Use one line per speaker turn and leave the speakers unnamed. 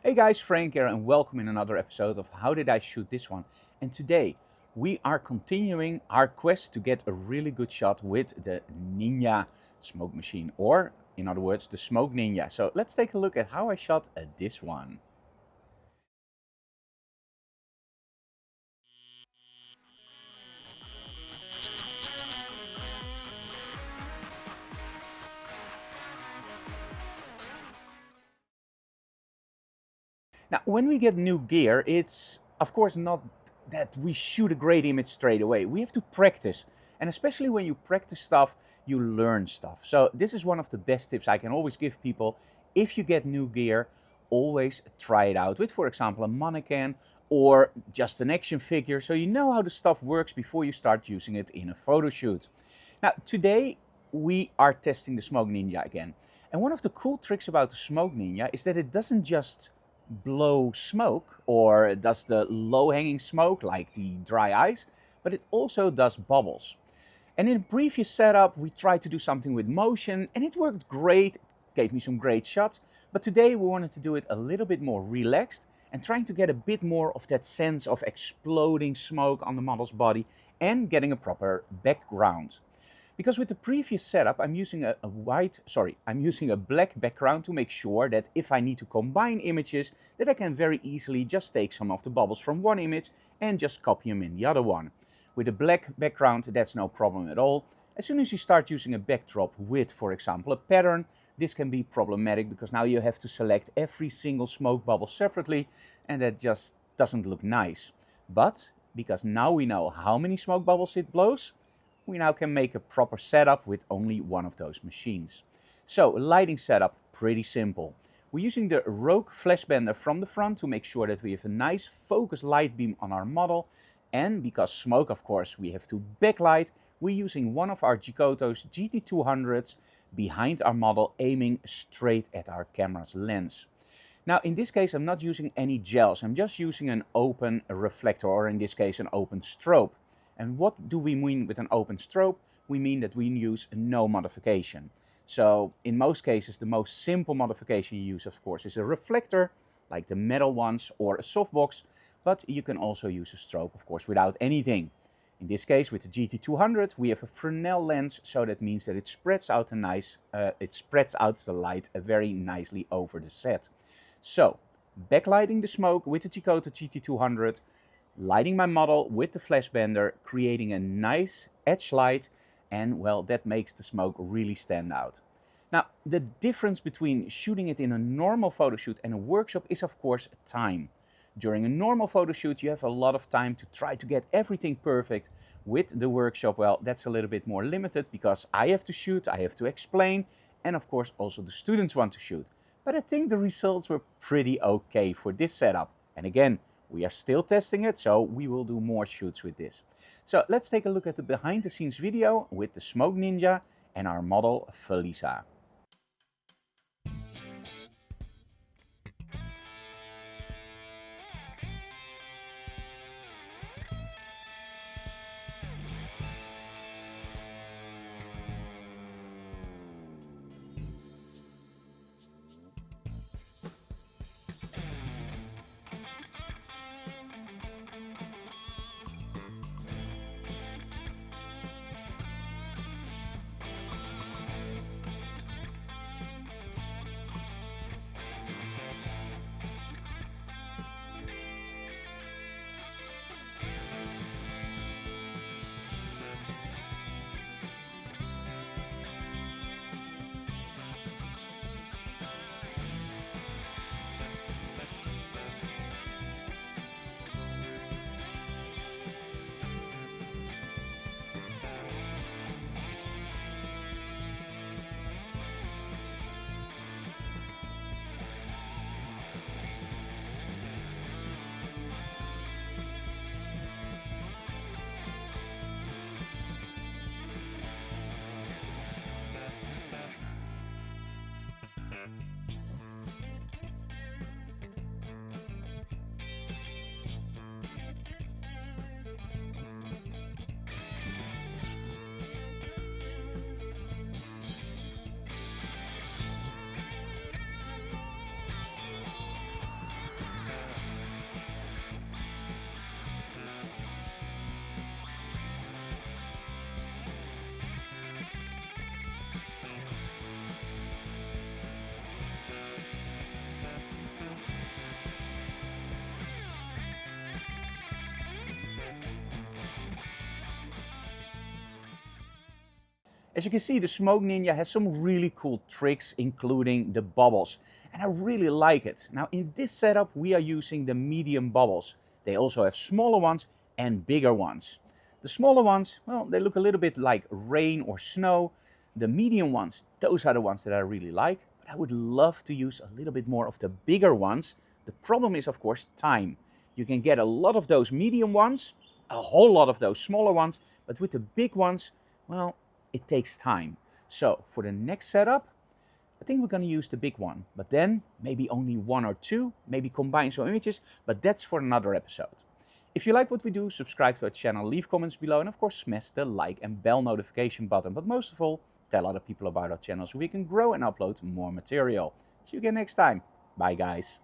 Hey guys, Frank here and welcome in another episode of How Did I Shoot This One? And today we are continuing our quest to get a really good shot with the Ninja smoke machine, or in other words, the SmokeNINJA. So let's take a look at how I shot this one. Now, when we get new gear, it's of course not that we shoot a great image straight away. We have to practice. And especially when you practice stuff, you learn stuff. So this is one of the best tips I can always give people. If you get new gear, always try it out with, for example, a mannequin or just an action figure, so you know how the stuff works before you start using it in a photo shoot. Now, today we are testing the SmokeNINJA again. And one of the cool tricks about the SmokeNINJA is that it doesn't just blow smoke or does the low-hanging smoke like the dry ice, but it also does bubbles. And in a previous setup, we tried to do something with motion and it worked great, gave me some great shots. But today we wanted to do it a little bit more relaxed and trying to get a bit more of that sense of exploding smoke on the model's body and getting a proper background. Because with the previous setup, I'm using a black background to make sure that if I need to combine images, that I can very easily just take some of the bubbles from one image and just copy them in the other one. With a black background, that's no problem at all. As soon as you start using a backdrop with, for example, a pattern, this can be problematic because now you have to select every single smoke bubble separately, and that just doesn't look nice. But because now we know how many smoke bubbles it blows, we now can make a proper setup with only one of those machines. So, lighting setup, pretty simple. We're using the Rogue FlashBender from the front to make sure that we have a nice focused light beam on our model. And because smoke, of course, we have to backlight, we're using one of our Giotto's GT200s behind our model, aiming straight at our camera's lens. Now, in this case, I'm not using any gels. I'm just using an open reflector, or in this case, an open strobe. And what do we mean with an open strobe? We mean that we use no modification. So in most cases, the most simple modification you use, of course, is a reflector, like the metal ones, or a softbox, but you can also use a strobe, of course, without anything. In this case, with the GT200, we have a Fresnel lens, so that means that it spreads out the light very nicely over the set. So, backlighting the smoke with the Giotto GT200, lighting my model with the FlashBender, creating a nice edge light, and well, that makes the smoke really stand out. Now, the difference between shooting it in a normal photo shoot and a workshop is of course time. During a normal photo shoot, you have a lot of time to try to get everything perfect. With the workshop, well, that's a little bit more limited because I have to shoot, I have to explain, and of course also the students want to shoot. But I think the results were pretty okay for this setup. And again, we are still testing it, so we will do more shoots with this. So let's take a look at the behind the scenes video with the SmokeNINJA and our model Felisa. As you can see, the SmokeNINJA has some really cool tricks, including the bubbles, and I really like it. Now in this setup we are using the medium bubbles. They also have smaller ones and bigger ones. The smaller ones, well, they look a little bit like rain or snow. The medium ones, those are the ones that I really like, but I would love to use a little bit more of the bigger ones. The problem is, of course, time. You can get a lot of those medium ones, a whole lot of those smaller ones, but with the big ones, well, it takes time. So for the next setup, I think we're going to use the big one, but then maybe only one or two, maybe combine some images, but that's for another episode. If you like what we do, subscribe to our channel, leave comments below, and of course smash the like and bell notification button. But most of all, tell other people about our channel so we can grow and upload more material. See you again next time. Bye guys.